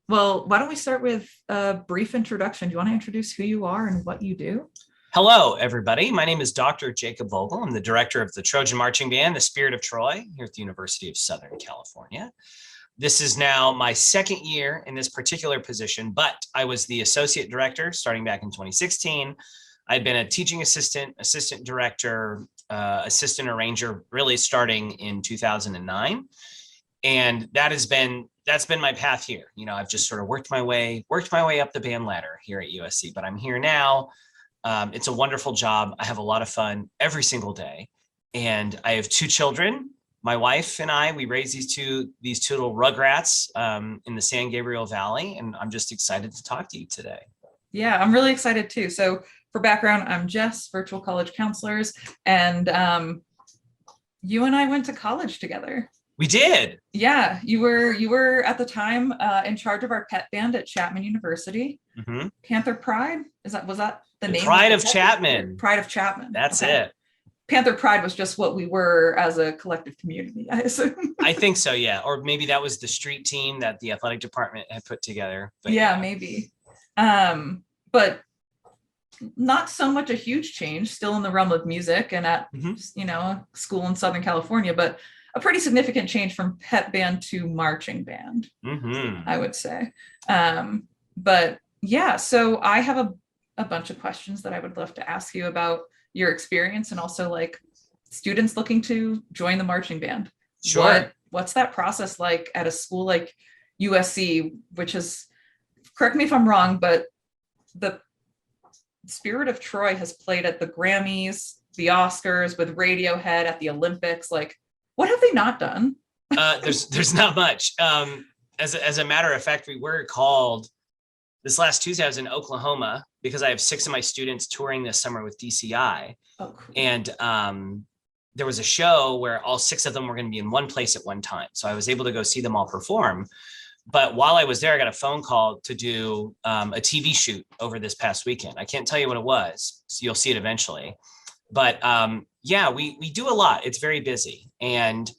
Well, why don't we start with a brief introduction? Do you want to introduce who you are and what you do? Hello, everybody. My name is Dr. Jacob Vogel. I'm the director of the Trojan Marching Band, the Spirit of Troy, here at the University of Southern California. This is now my second year in this particular position, but I was the associate director starting back in 2016. I'd been a teaching assistant, assistant director, assistant arranger, really starting in 2009. And that's been my path here. I've just sort of worked my way up the band ladder here at USC, but I'm here now. It's a wonderful job. I have a lot of fun every single day. And I have two children. My wife and I, we raise these two little rugrats in the San Gabriel Valley. And I'm just excited to talk to you today. Yeah, I'm really excited too. So for background, I'm Jess, virtual college counselors, and you and I went to college together. We did. Yeah, you were at the time in charge of our pet band at Chapman University. Mm-hmm. Panther Pride? Was that the name? Pride of Chapman. Pride of Chapman. That's okay. It. Panther Pride was just what we were as a collective community, I assume. I think so, yeah. Or maybe that was the street team that the athletic department had put together. But yeah, maybe. But not so much a huge change, still in the realm of music and at a school in Southern California, but a pretty significant change from pep band to marching band, I would say. But yeah, so I have a bunch of questions that I would love to ask you about your experience and also like students looking to join the marching band. Sure. What's that process like at a school like USC, which is, correct me if I'm wrong, but the Spirit of Troy has played at the Grammys, the Oscars, with Radiohead, at the Olympics. Like, what have they not done? There's not much. As a matter of fact, we were called this last Tuesday. I was in Oklahoma because I have 6 of my students touring this summer with DCI. Oh, cool. And there was a show where all 6 of them were going to be in one place at one time. So I was able to go see them all perform. But while I was there, I got a phone call to do a TV shoot over this past weekend. I can't tell you what it was, so you'll see it eventually. But yeah, we do a lot. It's very busy. And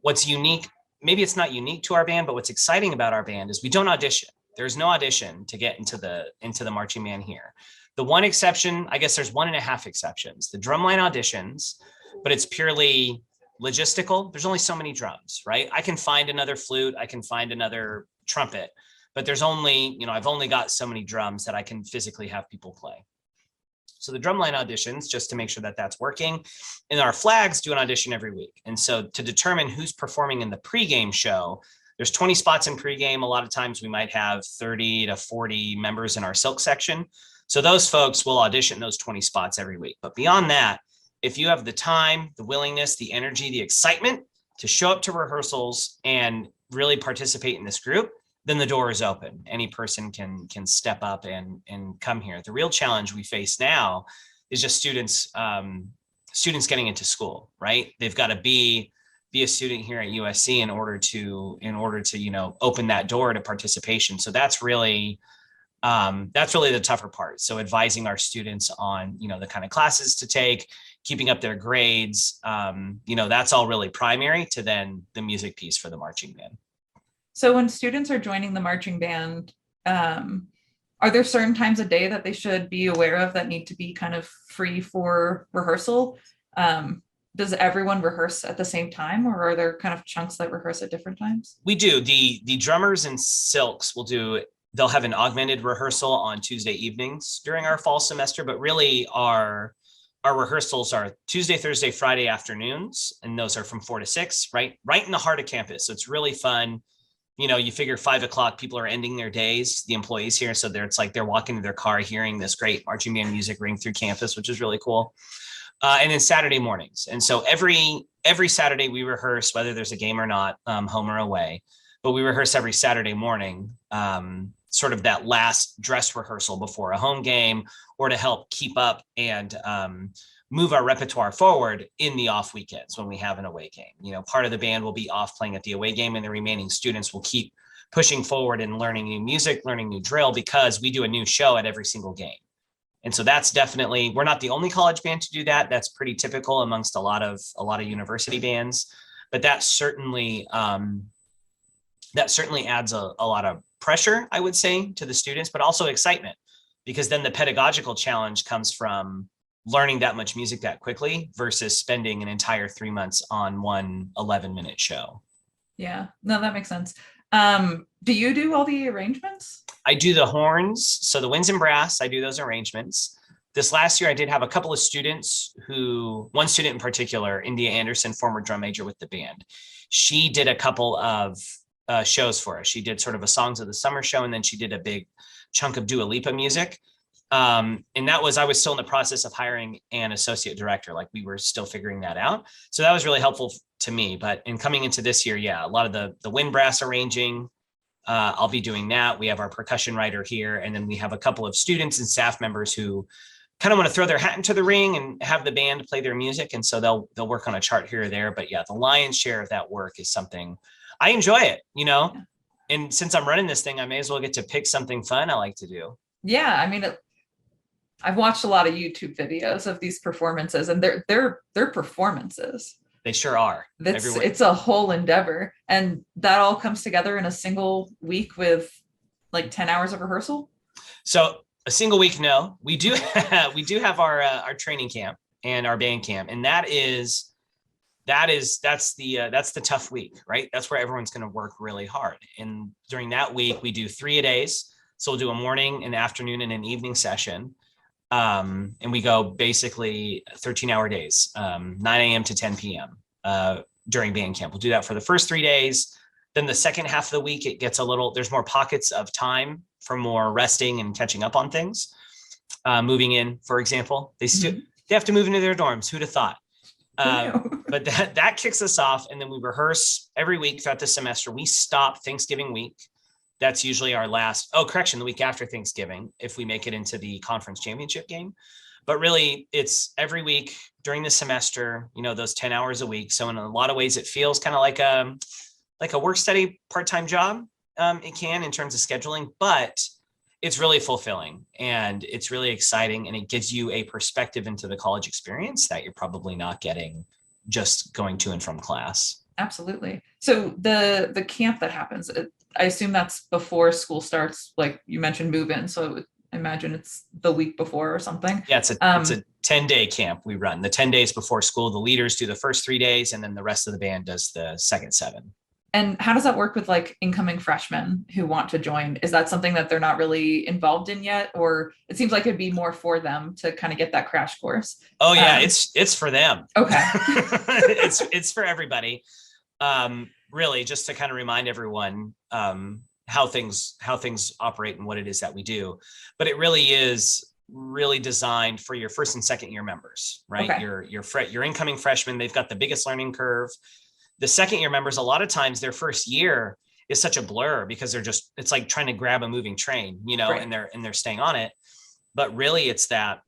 what's unique, maybe it's not unique to our band, but what's exciting about our band is we don't audition. There's no audition to get into the marching band here. The one exception, I guess there's 1.5 exceptions. The drumline auditions, but it's purely logistical. There's only so many drums, right? I can find another flute, I can find another trumpet, but there's only, I've only got so many drums that I can physically have people play. So the drumline auditions, just to make sure that that's working. And our flags do an audition every week. And so to determine who's performing in the pregame show, there's 20 spots in pregame. A lot of times we might have 30 to 40 members in our silk section. So those folks will audition those 20 spots every week. But beyond that, if you have the time, the willingness, the energy, the excitement to show up to rehearsals and really participate in this group, then the door is open. Any person can step up and come here. The real challenge we face now is just students getting into school, right? They've got to be a student here at USC in order to open that door to participation. So that's really the tougher part. So advising our students on the kind of classes to take, keeping up their grades, that's all really primary to then the music piece for the marching band. So when students are joining the marching band, are there certain times a day that they should be aware of that need to be kind of free for rehearsal? Does everyone rehearse at the same time, or are there kind of chunks that rehearse at different times? We do. The drummers and silks they'll have an augmented rehearsal on Tuesday evenings during our fall semester, but really our rehearsals are Tuesday, Thursday, Friday afternoons, and those are from 4 to 6, right in the heart of campus. So it's really fun. You figure 5 o'clock, people are ending their days, the employees here. So it's like they're walking to their car, hearing this great marching band music ring through campus, which is really cool. And then Saturday mornings. And so every Saturday we rehearse, whether there's a game or not, home or away, but we rehearse every Saturday morning, sort of that last dress rehearsal before a home game, or to help keep up and move our repertoire forward in the off weekends when we have an away game. Part of the band will be off playing at the away game, and the remaining students will keep pushing forward and learning new music, learning new drill, because we do a new show at every single game. And so that's definitely, we're not the only college band to do that. That's pretty typical amongst a lot of university bands, but that certainly adds a lot of pressure, I would say, to the students, but also excitement, because then the pedagogical challenge comes from learning that much music that quickly versus spending an entire 3 months on one 11-minute show. Yeah, no, that makes sense. Do you do all the arrangements? I do the horns. So the winds and brass, I do those arrangements. This last year, I did have a couple of students one student in particular, India Anderson, former drum major with the band. She did a couple of shows for us. She did sort of a Songs of the Summer show, and then she did a big chunk of Dua Lipa music. And I was still in the process of hiring an associate director. Like, we were still figuring that out. So that was really helpful to me. But in coming into this year, yeah, a lot of the wind brass arranging, I'll be doing that. We have our percussion writer here, and then we have a couple of students and staff members who kind of want to throw their hat into the ring and have the band play their music. And so they'll work on a chart here or there. But yeah, the lion's share of that work is something I enjoy it, Yeah. And since I'm running this thing, I may as well get to pick something fun I like to do. Yeah, I mean, I've watched a lot of YouTube videos of these performances, and they're performances. They sure are. It's a whole endeavor, and that all comes together in a single week with like 10 hours of rehearsal. So a single week, no. We do have our training camp and our band camp, and that's the tough week, right? That's where everyone's going to work really hard. And during that week, we do 3-a-days. So we'll do a morning, an afternoon, and an evening session. And we go basically 13-hour days, 9 a.m. to 10 p.m. During band camp. We'll do that for the first 3 days. Then the second half of the week, it gets there's more pockets of time for more resting and catching up on things. Moving in, for example, they have to move into their dorms. Who'd have thought? But that kicks us off. And then we rehearse every week throughout the semester. We stop Thanksgiving week. That's usually our the week after Thanksgiving, if we make it into the conference championship game. But really, it's every week during the semester, those 10 hours a week. So in a lot of ways, it feels kind of like a work study part-time job. It can, in terms of scheduling, but it's really fulfilling and it's really exciting. And it gives you a perspective into the college experience that you're probably not getting just going to and from class. Absolutely. So the camp that happens, I assume that's before school starts, like you mentioned move in. So I imagine it's the week before or something. Yeah, it's a 10-day camp we run. The 10 days before school, the leaders do the first 3 days, and then the rest of the band does the second 7. And how does that work with like incoming freshmen who want to join? Is that something that they're not really involved in yet? Or it seems like it'd be more for them to kind of get that crash course. Oh yeah, it's for them. Okay. it's for everybody. Really, just to kind of remind everyone how things operate and what it is that we do. But it really is designed for your first and second year members, right? Okay. Your incoming freshmen, they've got the biggest learning curve. The second year members, a lot of times their first year is such a blur because it's like trying to grab a moving train, right. and they're staying on it. But really it's that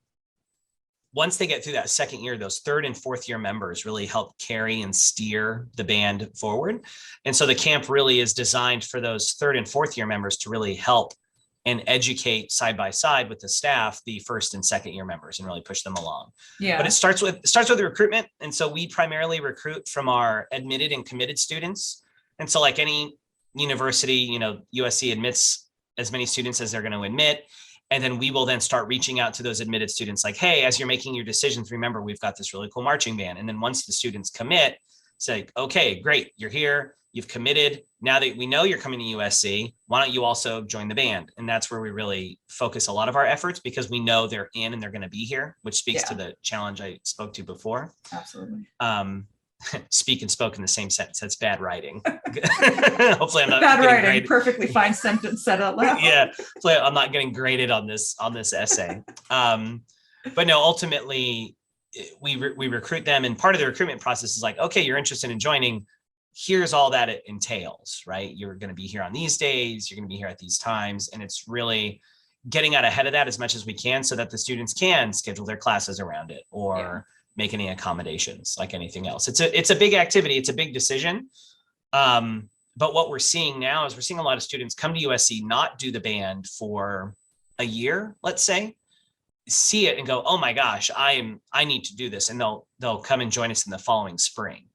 once they get through that second year, those third and fourth year members really help carry and steer the band forward. And so the camp really is designed for those third and fourth year members to really help and educate side by side with the staff, the first and second year members, and really push them along. Yeah. But it starts with the recruitment. And so we primarily recruit from our admitted and committed students. And so like any university, USC admits as many students as they're going to admit. And then we will then start reaching out to those admitted students like, hey, as you're making your decisions, remember, we've got this really cool marching band. And then once the students commit, say, okay, great, you're here, you've committed. Now that we know you're coming to USC, why don't you also join the band? And that's where we really focus a lot of our efforts because we know they're in and they're going to be here, which speaks to the challenge I spoke to before. Absolutely. Speak and spoke in the same sentence. That's bad writing. Hopefully I'm not bad writing. Graded. Perfectly fine sentence said out loud. Yeah. Hopefully I'm not getting graded on this essay. But no, ultimately we recruit them, and part of the recruitment process is like, okay, you're interested in joining. Here's all that it entails, right? You're going to be here on these days. You're going to be here at these times. And it's really getting out ahead of that as much as we can so that the students can schedule their classes around it or make any accommodations like anything else. It's a big activity. It's a big decision. But what we're seeing now is we're seeing a lot of students come to USC, not do the band for a year, let's say, see it and go, oh my gosh, I need to do this. And they'll come and join us in the following spring.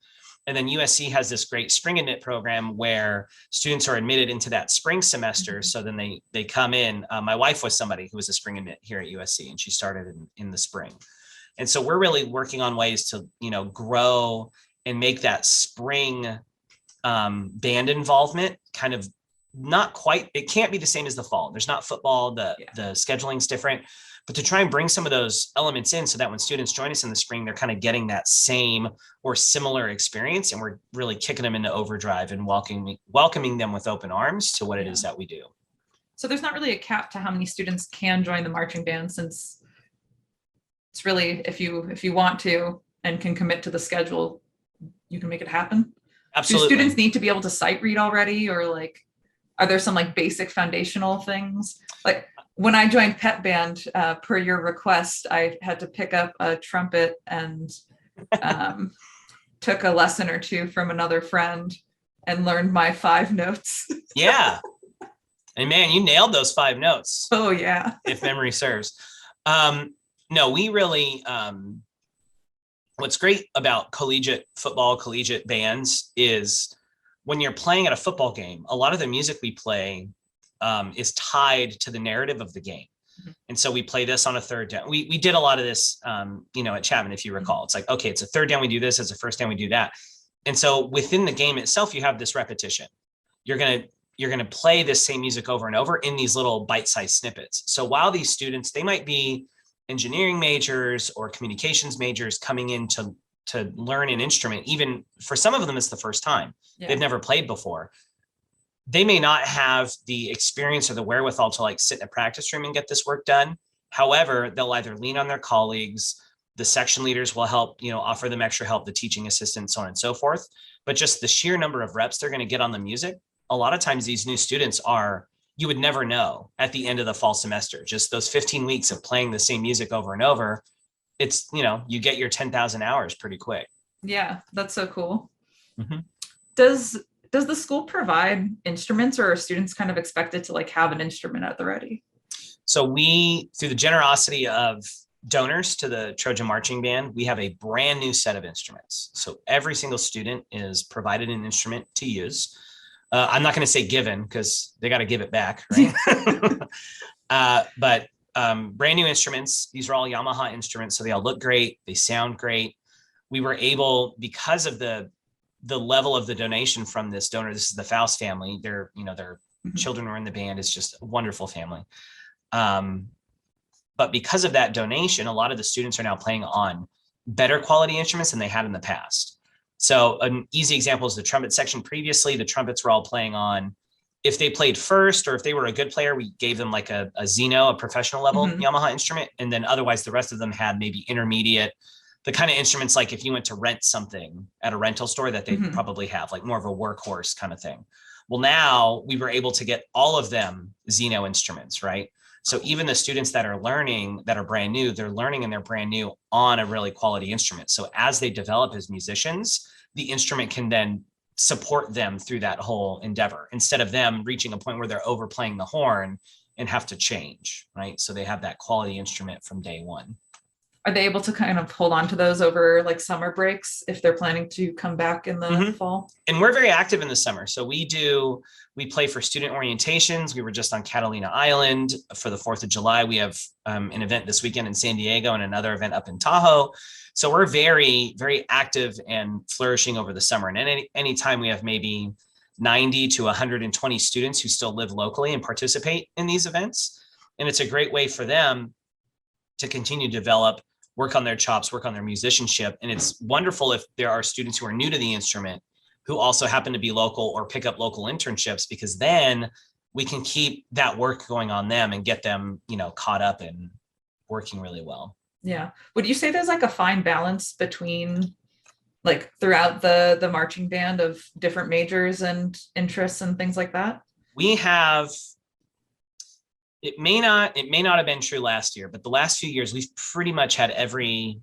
And then USC has this great spring admit program where students are admitted into that spring semester. So then they come in. My wife was somebody who was a spring admit here at USC, and she started in the spring. And so we're really working on ways to, grow and make that spring band involvement kind of not quite, it can't be the same as the fall. There's not football, the scheduling's different, but to try and bring some of those elements in so that when students join us in the spring, they're kind of getting that same or similar experience. And we're really kicking them into overdrive and welcoming them with open arms to what it is that we do. So there's not really a cap to how many students can join the marching band, since it's really, if you want to and can commit to the schedule, you can make it happen. Absolutely. Do students need to be able to sight read already, or like, are there some like basic foundational things? Like when I joined pep band, per your request, I had to pick up a trumpet and took a lesson or two from another friend and learned my 5 notes. Yeah. And man, you nailed those 5 notes. Oh yeah. If memory serves. No, we really, what's great about collegiate football, collegiate bands is when you're playing at a football game, a lot of the music we play is tied to the narrative of the game. Mm-hmm. And so we play this on a third down. We did a lot of this, at Chapman, if you recall. It's like, okay, it's a third down, we do this. It's a first down, we do that. And so within the game itself, you have this repetition. You're going to play this same music over and over in these little bite-sized snippets. So while these students, they might be engineering majors or communications majors coming in to learn an instrument, even for some of them, it's the first time. They've never played before. They may not have the experience or the wherewithal to like sit in a practice room and get this work done. However, they'll either lean on their colleagues, the section leaders will help, offer them extra help, the teaching assistants, so on and so forth. But just the sheer number of reps they're going to get on the music, a lot of times these new students you would never know at the end of the fall semester, just those 15 weeks of playing the same music over and over. It's, you get your 10,000 hours pretty quick. Yeah, that's so cool. Mm-hmm. Does the school provide instruments, or are students kind of expected to like have an instrument at the ready? So we, through the generosity of donors to the Trojan Marching Band, we have a brand new set of instruments. So every single student is provided an instrument to use. I'm not going to say given because they got to give it back, right? But brand new instruments. These are all Yamaha instruments, so they all look great. They sound great. We were able, because of the level of the donation from this donor. This is the Faust family. Their children were in the band. It's just a wonderful family. But because of that donation, a lot of the students are now playing on better quality instruments than they had in the past. So an easy example is the trumpet section. Previously, the trumpets were all playing on, if they played first or if they were a good player, we gave them like a Xeno, a professional level Yamaha instrument. And then otherwise the rest of them had maybe intermediate, the kind of instruments like if you went to rent something at a rental store that they probably have, like more of a workhorse kind of thing. Well, now we were able to get all of them Xeno instruments, right? So even the students that are learning, that are brand new, they're learning and they're brand new on a really quality instrument. So as they develop as musicians, the instrument can then support them through that whole endeavor instead of them reaching a point where they're overplaying the horn and have to change, right? So they have that quality instrument from day one. Are they able to kind of hold on to those over like summer breaks if they're planning to come back in the fall? And we're very active in the summer. So we play for student orientations. We were just on Catalina Island for the 4th of July. We have an event this weekend in San Diego and another event up in Tahoe. So we're very, very active and flourishing over the summer. And any time we have maybe 90 to 120 students who still live locally and participate in these events. And it's a great way for them to continue to develop, work on their chops, work on their musicianship. And it's wonderful if there are students who are new to the instrument who also happen to be local or pick up local internships, because then we can keep that work going on them and get them, caught up and working really well. Yeah. Would you say there's like a fine balance between like throughout the marching band of different majors and interests and things like that? We have, it may not have been true last year, but the last few years, we've pretty much had every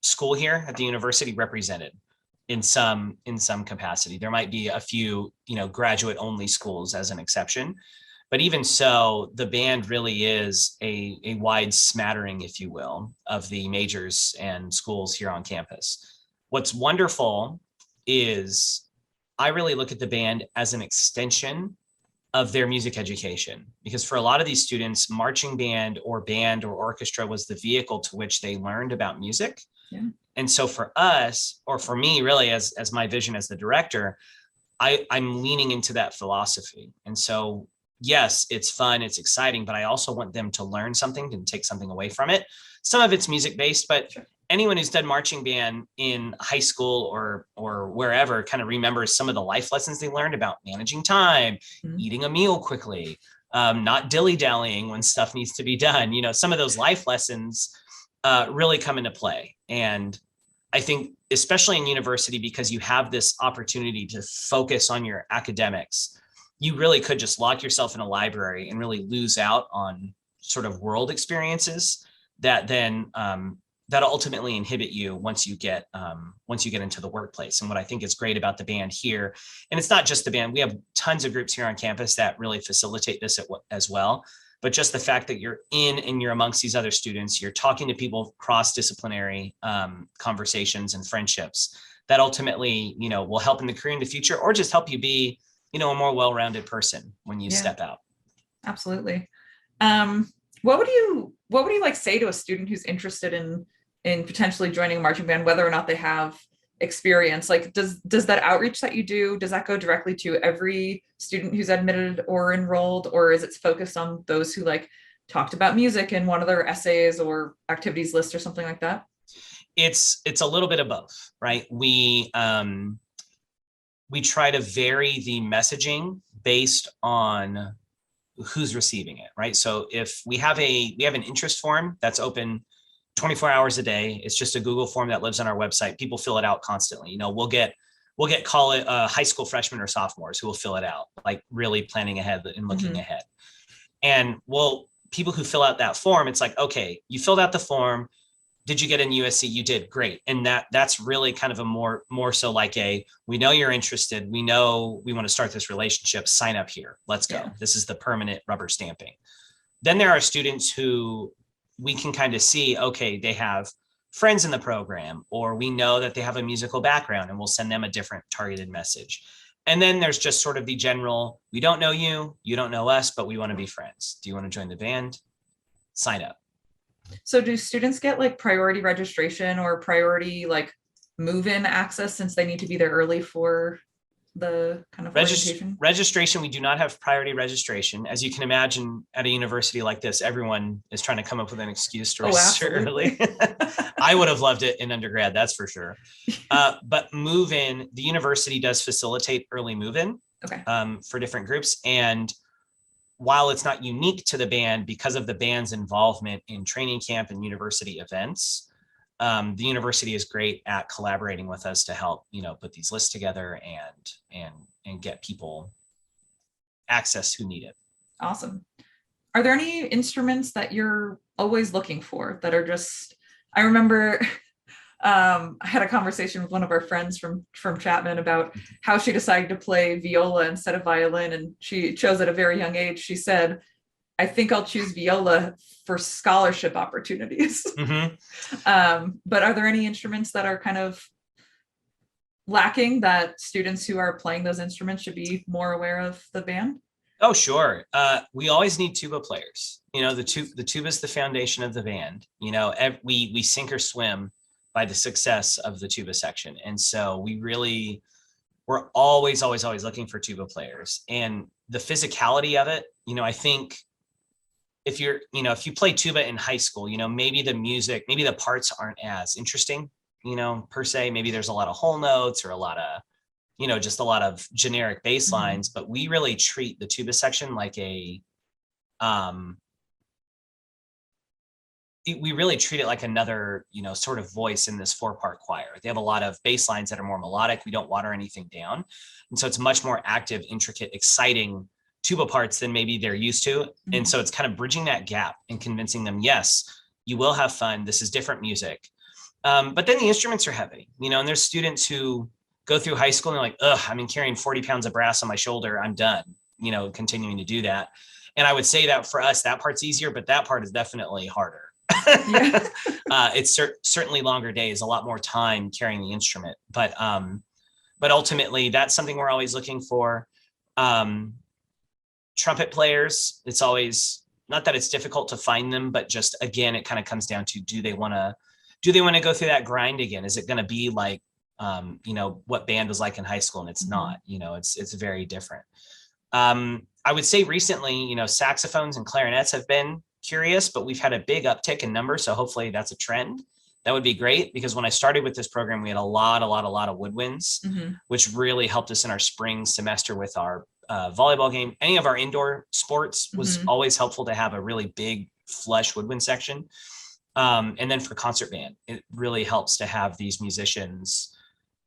school here at the university represented in some capacity. There might be a few, graduate only schools as an exception, but even so, the band really is a wide smattering, if you will, of the majors and schools here on campus. What's wonderful is I really look at the band as an extension of their music education, because for a lot of these students, marching band or orchestra was the vehicle to which they learned about music. Yeah. And so for us, or for me, really, as my vision as the director, I'm leaning into that philosophy. And so, yes, it's fun, it's exciting, but I also want them to learn something and take something away from it. Some of it's music based, but sure, anyone who's done marching band in high school or wherever kind of remembers some of the life lessons they learned about managing time, eating a meal quickly, not dilly-dallying when stuff needs to be done. You know, some of those life lessons really come into play. And I think, especially in university, because you have this opportunity to focus on your academics, you really could just lock yourself in a library and really lose out on sort of world experiences that then that ultimately inhibit you once you get into the workplace. And what I think is great about the band here, and it's not just the band, we have tons of groups here on campus that really facilitate this as well. But just the fact that you're in and you're amongst these other students, you're talking to people, cross-disciplinary conversations and friendships that ultimately, you know, will help in the career in the future, or just help you be, you know, a more well-rounded person when you step out. Absolutely. What would you like say to a student who's interested in potentially joining a marching band, whether or not they have experience? Like, does that outreach that you do, does that go directly to every student who's admitted or enrolled, or is it focused on those who like talked about music in one of their essays or activities list or something like that? It's a little bit of both, right? We try to vary the messaging based on who's receiving it, right? So if we have an interest form that's open 24 hours a day, it's just a Google form that lives on our website. People fill it out constantly. You know, we'll get college, high school freshmen or sophomores who will fill it out, like really planning ahead and looking ahead. And people who fill out that form, it's like, okay, you filled out the form. Did you get in USC? You did, great. And that's really kind of a more so like we know you're interested. We know we want to start this relationship. Sign up here. Let's go. Yeah. This is the permanent rubber stamping. Then there are students who we can kind of see, okay, they have friends in the program, or we know that they have a musical background, and we'll send them a different targeted message. And then there's just sort of the general, we don't know you, you don't know us, but we want to be friends. Do you want to join the band? Sign up. So do students get like priority registration or priority like move-in access, since they need to be there early for the kind of orientation? Registration, we do not have priority registration. As you can imagine, at a university like this, everyone is trying to come up with an excuse to register early. I would have loved it in undergrad, that's for sure. But move-in, the university does facilitate early move-in for different groups. And while it's not unique to the band, because of the band's involvement in training camp and university events, the university is great at collaborating with us to help, you know, put these lists together and get people access who need it. Awesome. Are there any instruments that you're always looking for that are just, I remember I had a conversation with one of our friends from Chapman about how she decided to play viola instead of violin, and she chose at a very young age. She said, I think I'll choose viola for scholarship opportunities. But are there any instruments that are kind of lacking that students who are playing those instruments should be more aware of the band? Oh, sure. We always need tuba players. You know, the tuba is the foundation of the band. You know, we sink or swim by the success of the tuba section. And so we're always looking for tuba players. And the physicality of it, you know, I think if you play tuba in high school, you know, maybe the parts aren't as interesting, you know, per se. Maybe there's a lot of whole notes or a lot of, you know, just a lot of generic bass lines, but we really treat the tuba section like we really treat it like another, you know, sort of voice in this 4-part choir. They have a lot of bass lines that are more melodic. We don't water anything down. And so it's much more active, intricate, exciting tuba parts than maybe they're used to. And so it's kind of bridging that gap and convincing them, yes, you will have fun. This is different music. But then the instruments are heavy, you know, and there's students who go through high school and they're like, ugh, I've been carrying 40 pounds of brass on my shoulder. I'm done, you know, continuing to do that. And I would say that for us, that part's easier, but that part is definitely harder. It's certainly longer days, a lot more time carrying the instrument. But but ultimately that's something we're always looking for. Trumpet players, it's always, not that it's difficult to find them, but just, again, it kind of comes down to, do they want to go through that grind again? Is it going to be like, what band was like in high school? And it's not, it's very different. I would say recently, saxophones and clarinets have been curious, but we've had a big uptick in numbers. So hopefully that's a trend. That would be great, because when I started with this program, we had a lot of woodwinds, which really helped us in our spring semester with our volleyball game. Any of our indoor sports was always helpful to have a really big flush woodwind section. And then for concert band, it really helps to have these musicians,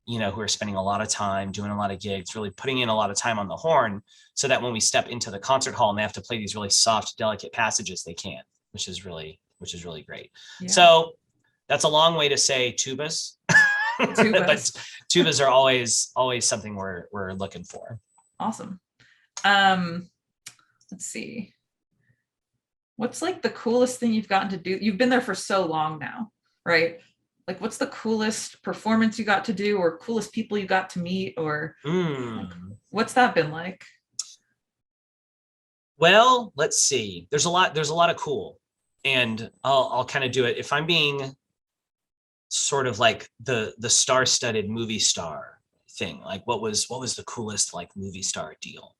who are spending a lot of time doing a lot of gigs, really putting in a lot of time on the horn, so that when we step into the concert hall and they have to play these really soft, delicate passages, they can, which is really great. Yeah. So that's a long way to say tubas, but tubas are always something we're looking for. Awesome. Let's see. What's like the coolest thing you've gotten to do? You've been there for so long now, right? Like, what's the coolest performance you got to do, or coolest people you got to meet, or like, what's that been like? Well, let's see. There's a lot of cool, and I'll kind of do it. If I'm being sort of like the star-studded movie star thing, like what was the coolest like movie star deal?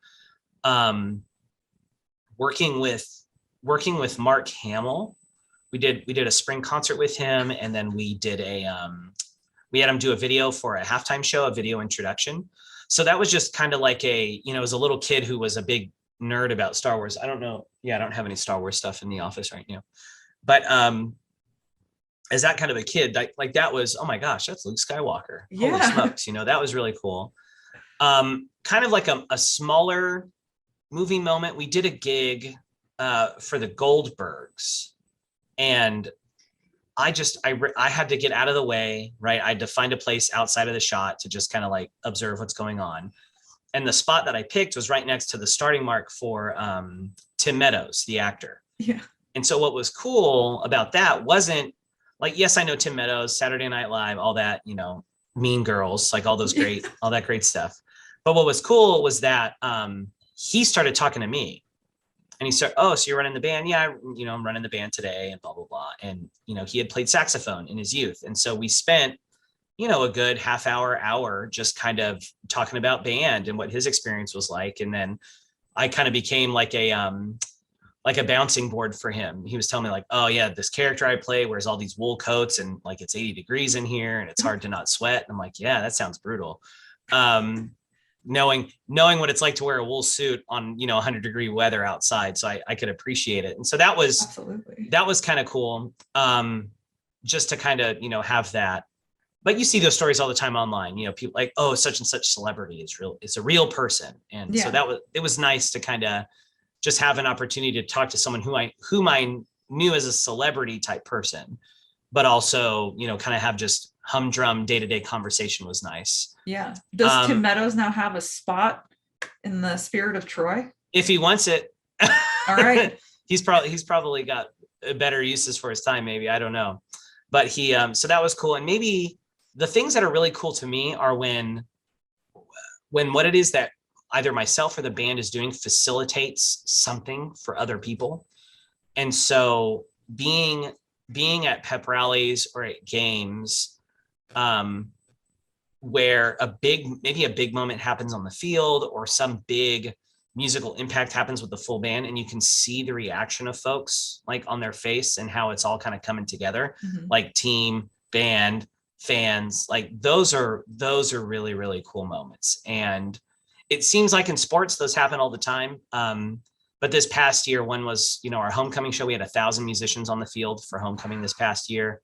Working with Mark Hamill. We did a spring concert with him, and then we did we had him do a video for a halftime show, a video introduction. So that was just kind of like as a little kid who was a big nerd about Star Wars. I don't know. Yeah, I don't have any Star Wars stuff in the office right now. But as that kind of a kid, like that was, oh my gosh, that's Luke Skywalker. Yeah. Holy smokes, that was really cool. Kind of like a smaller movie moment. We did a gig for the Goldbergs, and I had to get out of the way, right? I had to find a place outside of the shot to just kind of like observe what's going on. And the spot that I picked was right next to the starting mark for Tim Meadows, the actor. Yeah. And so what was cool about that wasn't like, yes, I know Tim Meadows, Saturday Night Live, all that, Mean Girls, like all that great stuff. But what was cool was that he started talking to me. And he started, oh, so you're running the band? Yeah, I'm running the band today, and blah, blah, blah. And, he had played saxophone in his youth. And so we spent, a good half hour just kind of talking about band and what his experience was like. And then I kind of became like a bouncing board for him. He was telling me like, oh yeah, this character I play wears all these wool coats, and like it's 80 degrees in here and it's hard to not sweat. And I'm like, yeah, that sounds brutal. Knowing what it's like to wear a wool suit on 100-degree weather outside, so I could appreciate it. And so that was kind of cool, just to kind of have that. But you see those stories all the time online, people like, oh, such and such celebrity is a real person. And so it was nice to kind of just have an opportunity to talk to someone whom I knew as a celebrity type person, but also kind of have just humdrum day-to-day conversation was nice. Yeah. Does Tim Meadows now have a spot in the Spirit of Troy? If he wants it. All right. He's probably got better uses for his time, maybe. I don't know. But he so that was cool. And maybe the things that are really cool to me are when what it is that either myself or the band is doing facilitates something for other people. And so being at pep rallies or at games, where maybe a big moment happens on the field, or some big musical impact happens with the full band, and you can see the reaction of folks like on their face and how it's all kind of coming together, like team, band, fans, like those are really, really cool moments. And it seems like in sports, those happen all the time. But this past year, one was, our homecoming show. We had 1,000 musicians on the field for homecoming this past year.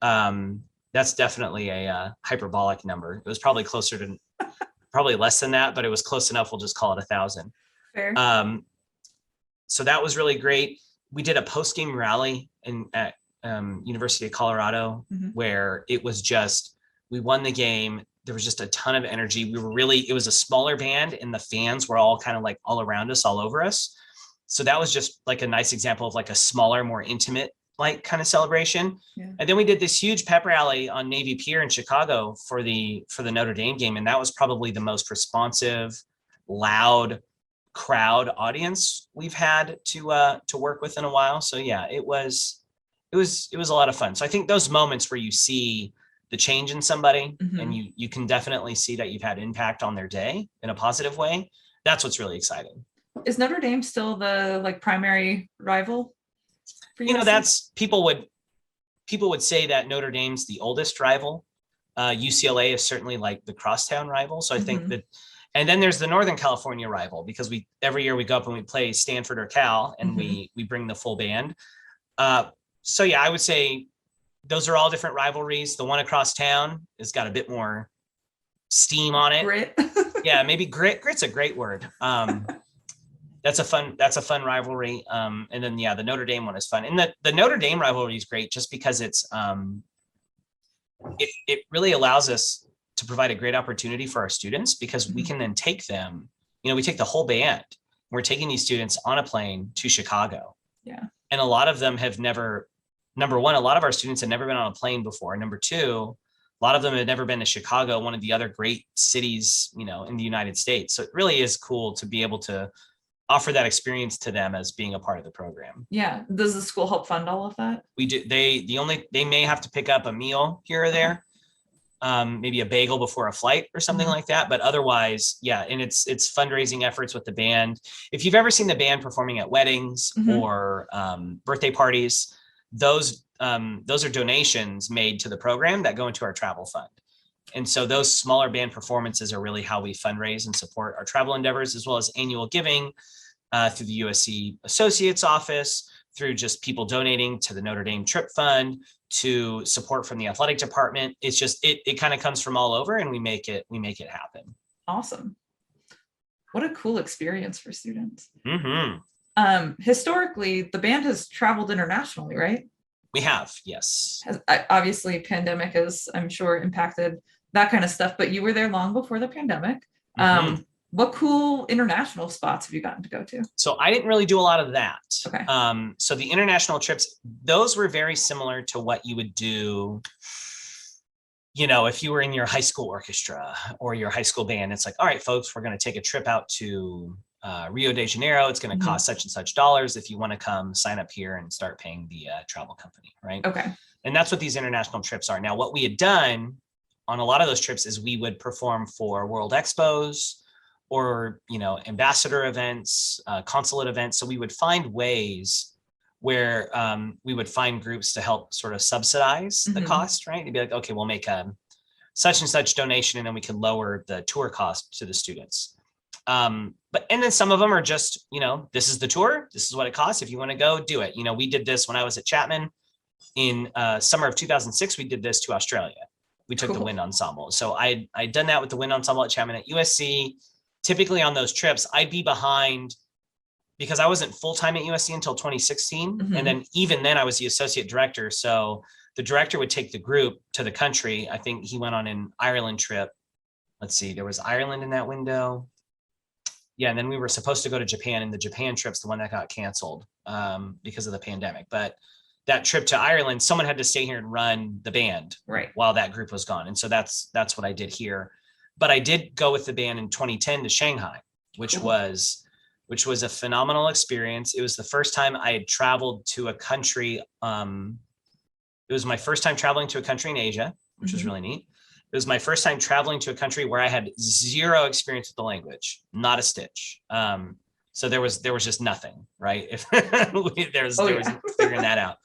That's definitely a hyperbolic number. It was probably probably less than that, but it was close enough. We'll just call it 1,000. Fair. So that was really great. We did a post-game rally at University of Colorado, where it was just, we won the game. There was just a ton of energy. It was a smaller band, and the fans were all kind of like all around us, all over us. So that was just like a nice example of like a smaller, more intimate like kind of celebration. Yeah. And then we did this huge pep rally on Navy Pier in Chicago for the Notre Dame game. And that was probably the most responsive, loud crowd audience we've had to work with in a while. So yeah, it was a lot of fun. So I think those moments where you see the change in somebody and you can definitely see that you've had impact on their day in a positive way. That's what's really exciting. Is Notre Dame still the like primary rival for You know, USC? that's people would say that Notre Dame's the oldest rival. UCLA is certainly like the crosstown rival. So I think that, and then there's the Northern California rival, because every year we go up and we play Stanford or Cal, and we bring the full band. So yeah, I would say those are all different rivalries. The one across town has got a bit more steam on it. Grit. Yeah, maybe grit. Grit's a great word. That's a fun rivalry. And then yeah, the Notre Dame one is fun. And the Notre Dame rivalry is great just because it's it really allows us to provide a great opportunity for our students, because we can then take them, we take the whole band. We're taking these students on a plane to Chicago. Yeah. And a lot of them have never, number one, a lot of our students have never been on a plane before. Number two, a lot of them had never been to Chicago, one of the other great cities, in the United States. So it really is cool to be able to offer that experience to them as being a part of the program. Yeah. Does the school help fund all of that? We do. They may have to pick up a meal here or there, maybe a bagel before a flight or something like that. But otherwise, yeah. And it's fundraising efforts with the band. If you've ever seen the band performing at weddings or birthday parties, those are donations made to the program that go into our travel fund. And so those smaller band performances are really how we fundraise and support our travel endeavors, as well as annual giving through the USC Associates Office, through just people donating to the Notre Dame Trip Fund, to support from the athletic department. It's just, it kind of comes from all over, and we make it happen. Awesome. What a cool experience for students. Mm-hmm. Historically, the band has traveled internationally, right? We have, yes. Obviously, pandemic has, I'm sure, impacted that kind of stuff, but you were there long before the pandemic. What cool international spots have you gotten to go to? So I didn't really do a lot of that. Okay. So the international trips, those were very similar to what you would do, if you were in your high school orchestra or your high school band. It's like, all right, folks, we're going to take a trip out to Rio de Janeiro. It's going to cost such and such dollars. If you want to come, sign up here and start paying the travel company, right? Okay. And that's what these international trips are. Now, what we had done on a lot of those trips is we would perform for World Expos or, ambassador events, consulate events. So we would find ways where we would find groups to help sort of subsidize the cost, right? They'd be like, okay, we'll make a such and such donation, and then we can lower the tour cost to the students. And then some of them are just, this is the tour, this is what it costs. If you want to go, do it. We did this when I was at Chapman in summer of 2006. We did this to Australia. We took the wind ensemble. So I'd done that with the wind ensemble at Chapman. At USC. Typically on those trips, I'd be behind, because I wasn't full-time at USC until 2016. And then even then I was the associate director. So the director would take the group to the country. I think he went on an Ireland trip. Let's see, there was Ireland in that window. Yeah, and then we were supposed to go to Japan, and the Japan trip's the one that got canceled because of the pandemic. But that trip to Ireland, someone had to stay here and run the band while that group was gone. And so that's what I did here. But I did go with the band in 2010 to Shanghai, which was a phenomenal experience. It was the first time I had traveled to a country. It was my first time traveling to a country in Asia, which was really neat. It was my first time traveling to a country where I had zero experience with the language, not a stitch. So there was just nothing, right? If there was figuring that out.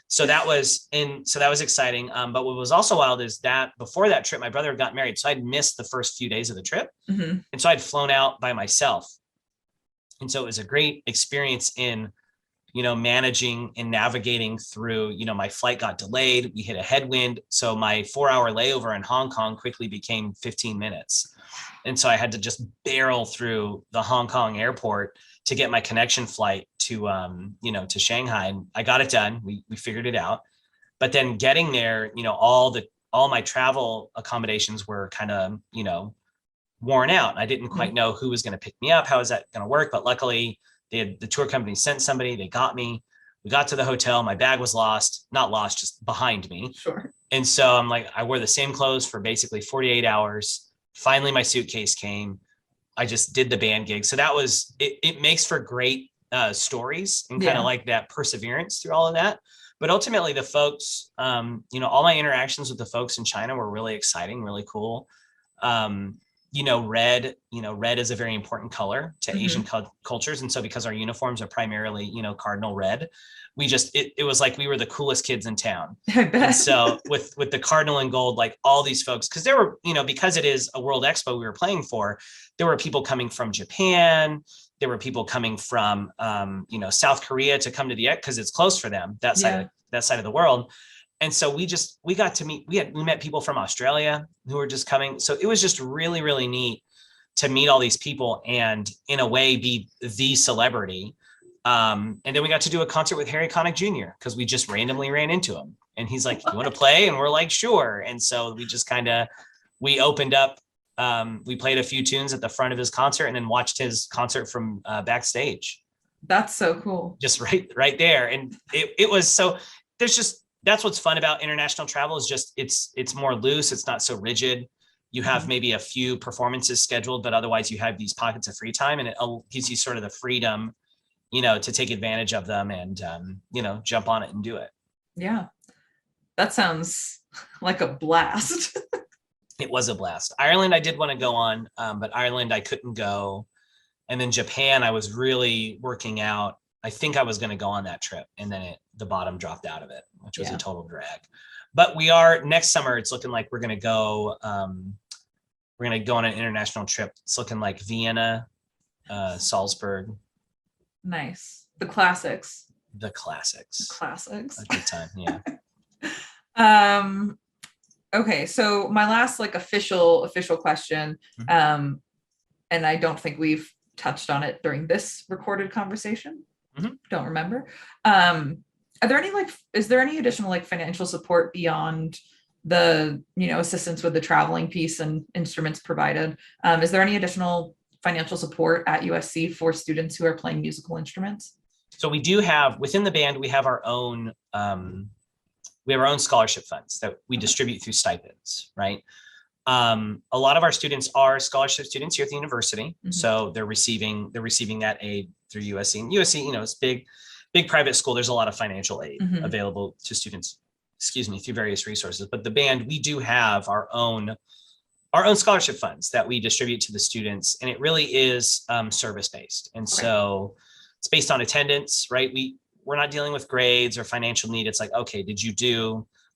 So that was exciting. But what was also wild is that before that trip, my brother got married. So I'd missed the first few days of the trip. And so I'd flown out by myself. And so it was a great experience in, managing and navigating through, my flight got delayed. We hit a headwind. So my 4-hour layover in Hong Kong quickly became 15 minutes. And so I had to just barrel through the Hong Kong airport to get my connection flight to, to Shanghai. And I got it done. We figured it out. But then getting there, all my travel accommodations were kind of, worn out. I didn't quite know who was going to pick me up. How is that going to work? But luckily the tour company sent somebody, they got me. We got to the hotel. My bag was lost, not lost, just behind me. Sure. And so I'm like, I wore the same clothes for basically 48 hours. Finally, my suitcase came. I just did the band gig. So that was, it makes for great stories and kind of like that perseverance through all of that. But ultimately the folks, all my interactions with the folks in China were really exciting, really cool. Red is a very important color to Asian cultures. And so because our uniforms are primarily, cardinal red, it was like we were the coolest kids in town. I bet. And so with the cardinal and gold, like all these folks, because there were, because it is a World Expo we were playing for, there were people coming from Japan. There were people coming from, South Korea to come to the, because it's close for them, that side of the world. And so we got to meet, we met people from Australia who were just coming. So it was just really, really neat to meet all these people and in a way be the celebrity. And then we got to do a concert with Harry Connick Jr. because we just randomly ran into him and he's like, you want to play? And we're like, sure. And so we just we opened up, we played a few tunes at the front of his concert and then watched his concert from backstage. That's so cool. Just right there. And it was, so that's what's fun about international travel is just, it's more loose. It's not so rigid. You have maybe a few performances scheduled, but otherwise you have these pockets of free time and it gives you sort of the freedom, to take advantage of them and, jump on it and do it. Yeah. That sounds like a blast. It was a blast. Ireland, I did want to go on, but Ireland, I couldn't go. And then Japan, I was really working out. I think I was going to go on that trip and then the bottom dropped out of it, which was a total drag. But we are next summer. It's looking like we're going to go on an international trip. It's looking like Vienna, Salzburg. Nice. The classics. A good time. Yeah. Okay. So my last official question, and I don't think we've touched on it during this recorded conversation. Don't remember. Is there any additional financial support beyond the, assistance with the traveling piece and instruments provided? Is there any additional financial support at USC for students who are playing musical instruments? So we do have, within the band, we have our own scholarship funds that we distribute through stipends, right? A lot of our students are scholarship students here at the university. So they're receiving that aid through USC. And USC, it's big private school. There's a lot of financial aid available to students, through various resources. But the band, we do have our own scholarship funds that we distribute to the students. And it really is service-based. And so it's based on attendance, right? We're not dealing with grades or financial need. It's like, okay,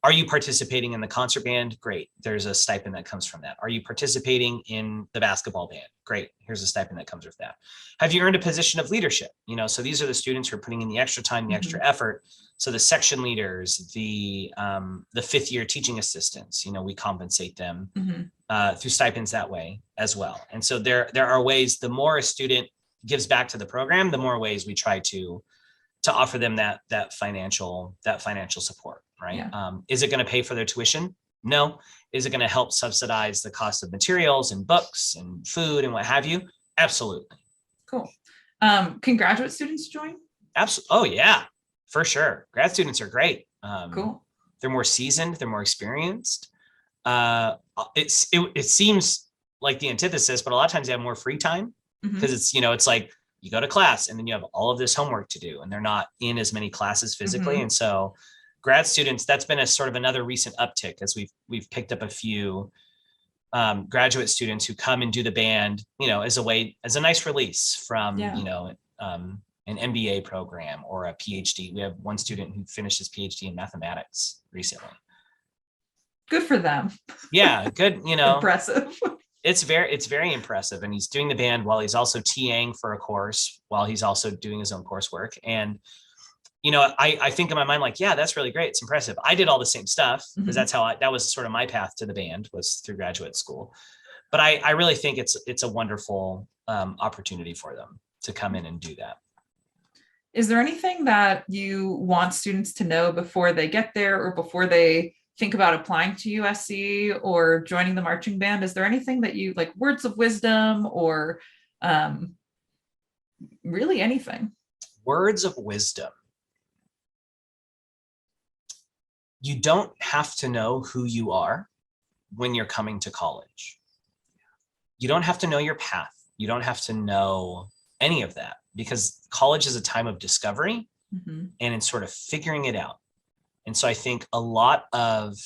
are you participating in the concert band? Great. There's a stipend that comes from that. Are you participating in the basketball band? Great. Here's a stipend that comes with that. Have you earned a position of leadership? So these are the students who are putting in the extra time, the extra effort. So the section leaders, the fifth year teaching assistants, we compensate them through stipends that way as well. And so there are ways, the more a student gives back to the program, the more ways we try to offer them that financial support, right? Yeah. Is it going to pay for their tuition? No. Is it going to help subsidize the cost of materials and books and food and what have you? Absolutely. Cool. Can graduate students join? Absolutely. Oh yeah, for sure. Grad students are great. Cool. They're more seasoned. They're more experienced. It seems like the antithesis, but a lot of times they have more free time because it's like, you go to class and then you have all of this homework to do and they're not in as many classes physically. And so grad students, that's been a sort of another recent uptick as we've picked up a few graduate students who come and do the band, as a nice release from, an MBA program or a PhD. We have one student who finished his PhD in mathematics recently. Good for them. Yeah. Good. Impressive. It's very impressive. And he's doing the band while he's also TAing for a course, while he's also doing his own coursework. And, I think in my mind, like, yeah, that's really great. It's impressive. I did all the same stuff because that's how that was sort of my path to the band, was through graduate school. But I really think it's a wonderful opportunity for them to come in and do that. Is there anything that you want students to know before they get there or before they think about applying to USC or joining the marching band? Is there anything that you like, words of wisdom or really anything? Words of wisdom. you don't have to know who you are when you're coming to college. You don't have to know your path. You don't have to know any of that, because college is a time of discovery and in sort of figuring it out. And so I think a lot of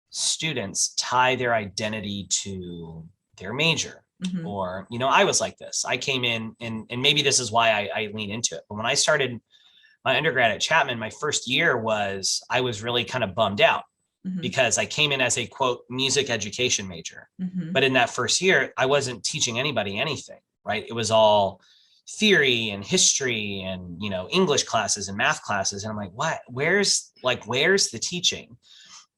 students tie their identity to their major. Or, I was like this. I came in, and maybe this is why I lean into it. But when I started my undergrad at Chapman, my first year I was really kind of bummed out because I came in as a quote music education major. But in that first year, I wasn't teaching anybody anything, right? It was all theory and history and, English classes and math classes. And I'm like, what, where's the teaching?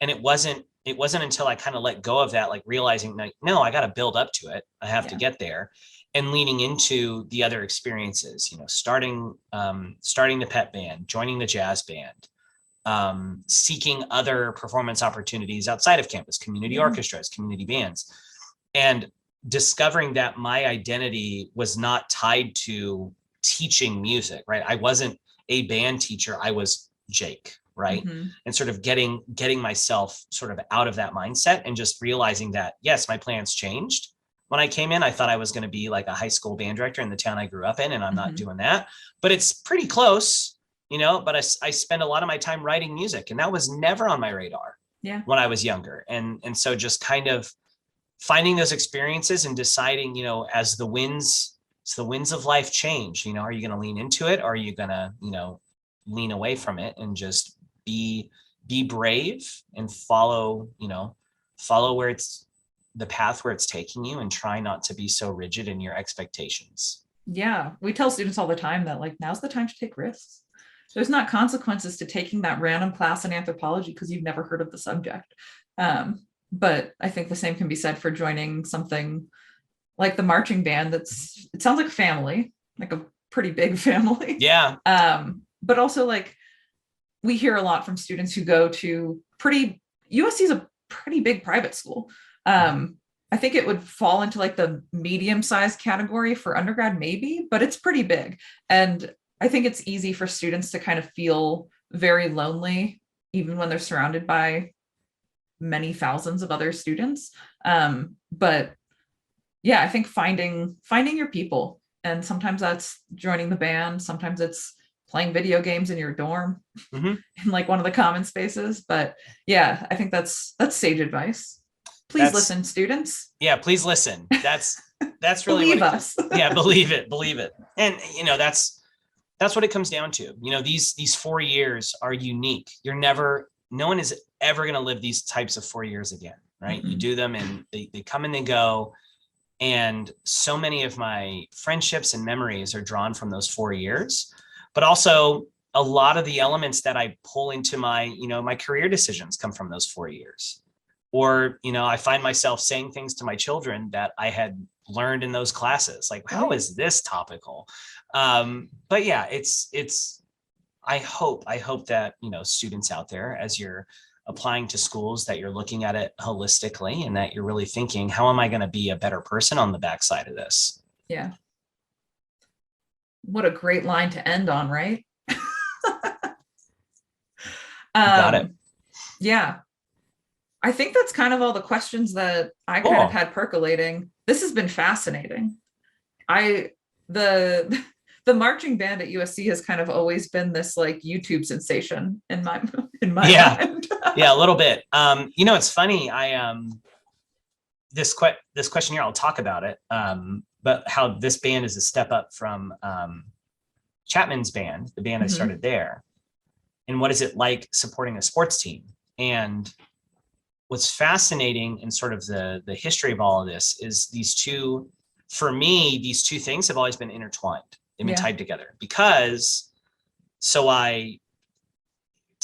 And it wasn't until I kind of let go of that, like realizing like, no, I got to build up to it. I have to get there, and leaning into the other experiences, starting the pep band, joining the jazz band, seeking other performance opportunities outside of campus, community orchestras, community bands, and discovering that my identity was not tied to teaching music, right? I wasn't a band teacher. I was Jake. Right. And sort of getting myself sort of out of that mindset and just realizing that, yes, my plans changed. When I came in, I thought I was going to be like a high school band director in the town I grew up in, and I'm not doing that, but it's pretty close, but I spend a lot of my time writing music, and that was never on my radar when I was younger. And so just kind of finding those experiences and deciding, as the winds of life change, are you going to lean into it? Or are you going to, lean away from it and just be brave and follow where it's the path where it's taking you, and try not to be so rigid in your expectations. Yeah. We tell students all the time that like, now's the time to take risks. There's not consequences to taking that random class in anthropology because you've never heard of the subject. But I think the same can be said for joining something like the marching band. It sounds like a family, like a pretty big family. Yeah. But also like, we hear a lot from students who go to USC is a pretty big private school. I think it would fall into like the medium-sized category for undergrad, maybe, but it's pretty big. And I think it's easy for students to kind of feel very lonely, even when they're surrounded by many thousands of other students. But yeah, I think finding your people, and sometimes that's joining the band. Sometimes it's playing video games in your dorm in like one of the common spaces. But yeah, I think that's sage advice. Please listen, students. Yeah, please listen. That's really believe us. Yeah, believe it. And that's what it comes down to. These 4 years are unique. No one is ever going to live these types of 4 years again, right? You do them and they come and they go. And so many of my friendships and memories are drawn from those 4 years. But also a lot of the elements that I pull into my, my career decisions come from those 4 years. Or, I find myself saying things to my children that I had learned in those classes. Like, how is this topical? But yeah, I hope that, students out there, as you're applying to schools, that you're looking at it holistically, and that you're really thinking, how am I going to be a better person on the backside of this? Yeah. What a great line to end on, right? Got it. Yeah. I think that's kind of all the questions that I kind of had percolating. This has been fascinating. The marching band at USC has kind of always been this like YouTube sensation in my mind. Yeah, a little bit. It's funny. This question here, I'll talk about it. But how this band is a step up from Chapman's band, the band I started there. And what is it like supporting a sports team? And what's fascinating in sort of the history of all of this is these two things have always been intertwined. They've been tied together because to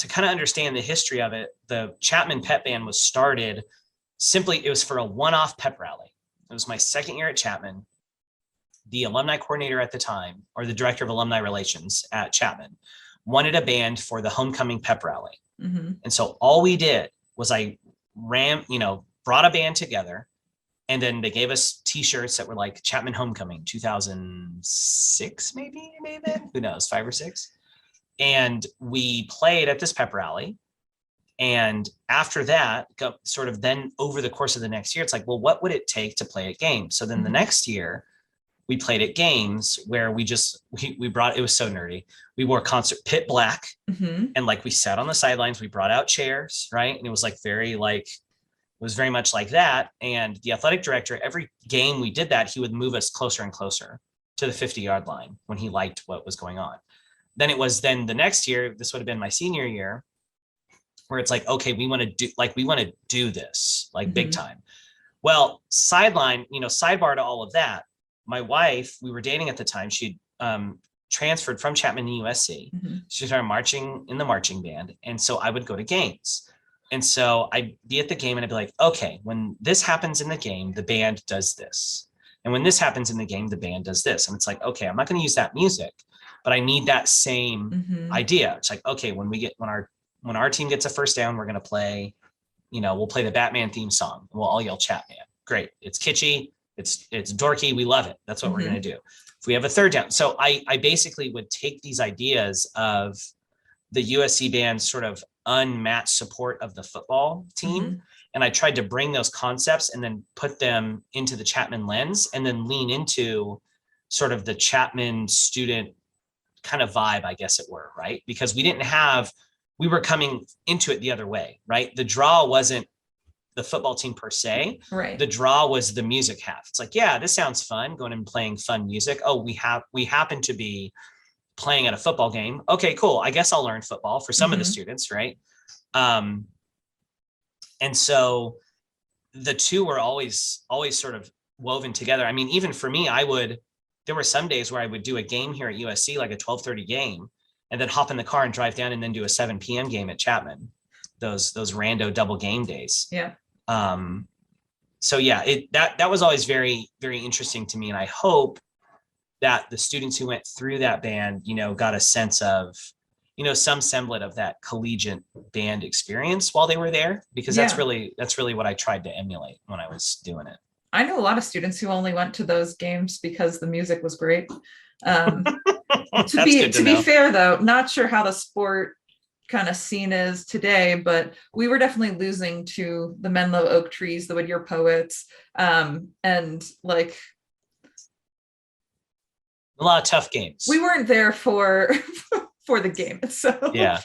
kind of understand the history of it, the Chapman Pep Band was started it was for a one-off pep rally. It was my second year at Chapman. The alumni coordinator at the time, or the director of alumni relations at Chapman, wanted a band for the homecoming pep rally. And so all we did was I brought a band together, and then they gave us t-shirts that were like Chapman Homecoming 2006, maybe, who knows, 5 or 6. And we played at this pep rally. And after that, sort of then over the course of the next year, it's like, well, what would it take to play at games? So then the next year we played at games where we brought, it was so nerdy. We wore concert pit black and like we sat on the sidelines, we brought out chairs, right? And it was like it was very much like that. And the athletic director, every game we did that, he would move us closer and closer to the 50-yard line when he liked what was going on. Then the next year, this would have been my senior year, where it's like, okay, we want to do this like big time. Well, sidebar to all of that, my wife, we were dating at the time. She'd transferred from Chapman to USC. She started marching in the marching band. And so I would go to games. And so I'd be at the game and I'd be like, okay, when this happens in the game, the band does this. And when this happens in the game, the band does this. And it's like, okay, I'm not going to use that music, but I need that same idea. It's like, okay, when our team gets a first down, we're going to play, we'll play the Batman theme song. We'll all yell Chatman. Great. It's kitschy. It's dorky. We love it. That's what we're going to do. If we have a third down. So I basically would take these ideas of the USC band's sort of unmatched support of the football team. And I tried to bring those concepts and then put them into the Chapman lens and then lean into sort of the Chapman student kind of vibe, I guess it were, right? Because we were coming into it the other way, right? The draw wasn't the football team per se. Right. The draw was the music half. It's like, yeah, this sounds fun, going and playing fun music. Oh, we happen to be playing at a football game. Okay, cool. I guess I'll learn football for some of the students, right? And so the two were always sort of woven together. I mean, even for me, there were some days where I would do a game here at USC, like a 12:30 game, and then hop in the car and drive down and then do a 7 p.m. game at Chapman, those rando double game days. Yeah. So yeah, that was always very, very interesting to me. And I hope that the students who went through that band, got a sense of, some semblance of that collegiate band experience while they were there, because that's really what I tried to emulate when I was doing it. I know a lot of students who only went to those games because the music was great. To be fair though, not sure how the sport kind of scene is today, but we were definitely losing to the Menlo Oak Trees, the Whittier Poets, and like a lot of tough games. We weren't there for the game itself. Yeah.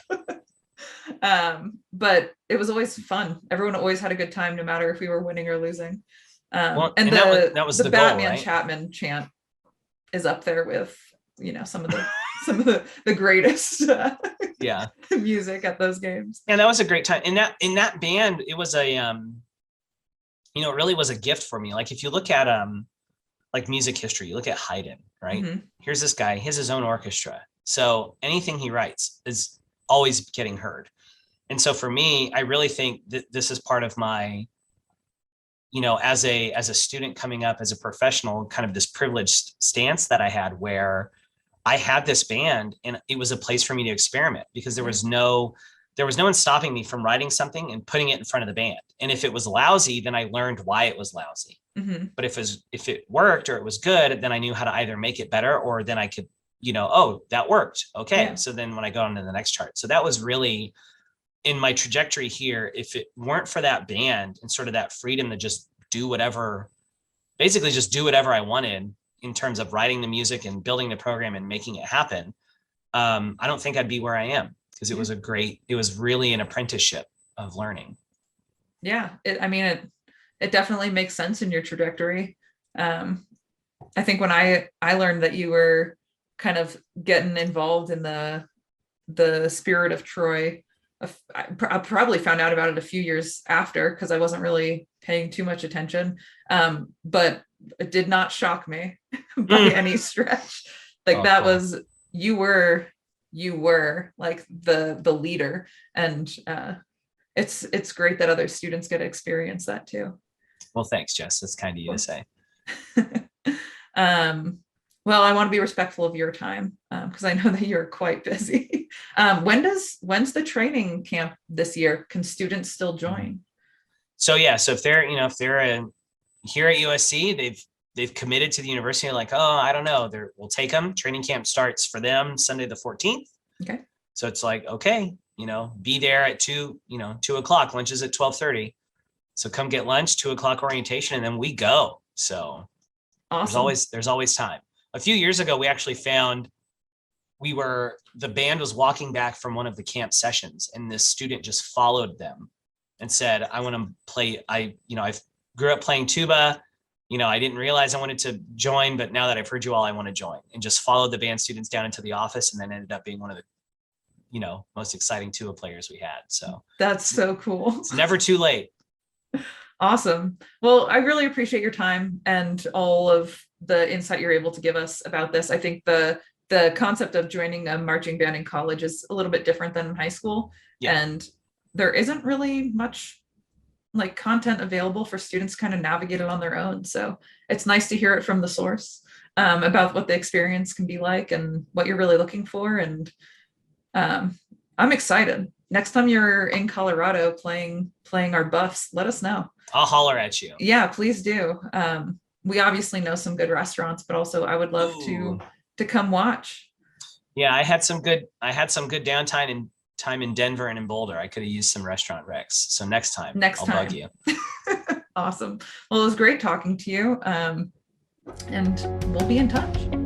But it was always fun. Everyone always had a good time, no matter if we were winning or losing. That was the Batman goal, right? Chapman chant is up there with some of the greatest music at those games. Yeah, that was a great time. In that band, it was a it really was a gift for me. Like if you look at like music history, you look at Haydn, right? Here's this guy, he has his own orchestra. So anything he writes is always getting heard. And so for me, I really think that this is part of my, as a student coming up, as a professional, kind of this privileged stance that I had, where I had this band and it was a place for me to experiment, because there was no one stopping me from writing something and putting it in front of the band. And if it was lousy, then I learned why it was lousy. But if it worked or it was good, then I knew how to either make it better, or then I could, oh, that worked. Okay. Yeah. So then when I go on to the next chart, so that was really in my trajectory here. If it weren't for that band and sort of that freedom to just do whatever I wanted in terms of writing the music and building the program and making it happen, I don't think I'd be where I am, because it was really an apprenticeship of learning. Yeah. It definitely makes sense in your trajectory. I think when I learned that you were kind of getting involved in the Spirit of Troy, I probably found out about it a few years after, because I wasn't really paying too much attention. But it did not shock me by any stretch. Like that was, you were like the leader, and it's great that other students get to experience that too. Well, thanks, Jess. That's kind of you to say. Well, I want to be respectful of your time, because I know that you're quite busy. When's the training camp this year? Can students still join? So yeah, so if they're here at USC, they've committed to the university. Like, oh, I don't know, we'll take them. Training camp starts for them Sunday the 14th. Okay. So it's like, okay, be there at 2:00. Lunch is at 12:30. So come get lunch, 2:00 orientation, and then we go. So Awesome. there's always time. A few years ago, we actually found the band was walking back from one of the camp sessions, and this student just followed them and said, I want to play. I grew up playing tuba. I didn't realize I wanted to join, but now that I've heard you all, I want to join, and just followed the band students down into the office, and then ended up being one of the, most exciting tuba players we had. So that's so cool. It's never too late. Awesome. Well, I really appreciate your time and all of the insight you're able to give us about this. I think the concept of joining a marching band in college is a little bit different than in high school. Yeah. And there isn't really much like content available for students to kind of navigate it on their own. So it's nice to hear it from the source about what the experience can be like and what you're really looking for. And I'm excited. Next time you're in Colorado playing our buffs, let us know. I'll holler at you. Yeah, please do. We obviously know some good restaurants, but also I would love to come watch. Yeah, I had some good downtime in Denver and in Boulder. I could have used some restaurant recs. So next time I'll bug you. Awesome. Well, it was great talking to you. And we'll be in touch.